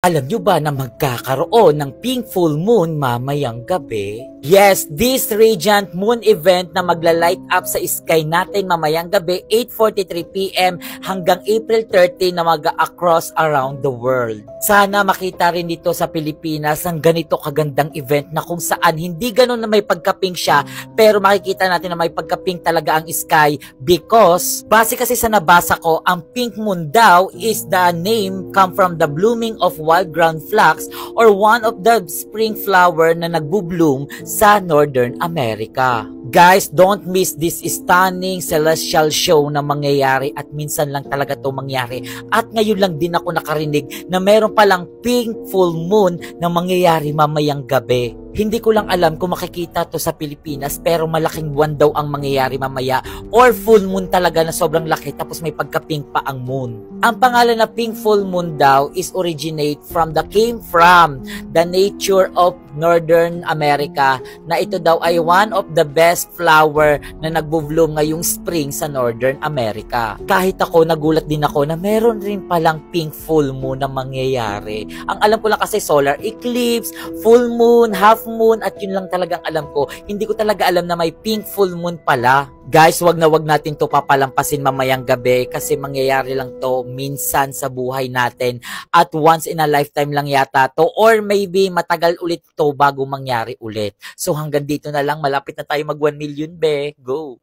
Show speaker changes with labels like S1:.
S1: Alam nyo ba na magkakaroon ng pink full moon mamayang gabi? Yes, this radiant moon event na magla-light up sa sky natin mamayang gabi 8:43 PM hanggang April 30 na mag-across around the world. Sana makita rin dito sa Pilipinas ang ganito kagandang event na kung saan hindi ganun na may pagka-pink siya pero makikita natin na may pagka-pink talaga ang sky because base kasi sa nabasa ko, ang pink moon daw is the name come from the blooming of wild ground flax or one of the spring flower na nagbo-bloom sa Northern America. Guys, don't miss this stunning celestial show na mangyayari at minsan lang talaga to mangyari. At ngayon lang din ako nakarinig na meron palang pink full moon na mangyayari mamayang gabi. Hindi ko lang alam kung makikita to sa Pilipinas pero malaking buwan daw ang mangyayari mamaya or full moon talaga na sobrang laki tapos may pagka-pink pa ang moon. Ang pangalan na pink full moon daw is came from the nature of Northern America na ito daw ay one of the best flower na nagbo-bloom ngayong spring sa Northern America. Kahit ako nagulat din ako na meron rin palang pink full moon na mangyayari. Ang alam ko lang kasi solar eclipse, full moon, half moon at yun lang talagang alam ko. Hindi ko talaga alam na may pink full moon pala. Guys, wag natin to papalampasin mamayang gabi kasi mangyayari lang to minsan sa buhay natin at once in a lifetime lang yata to or maybe matagal ulit to bago mangyari ulit. So hanggang dito na lang, malapit na tayo mag 1 million be. Go!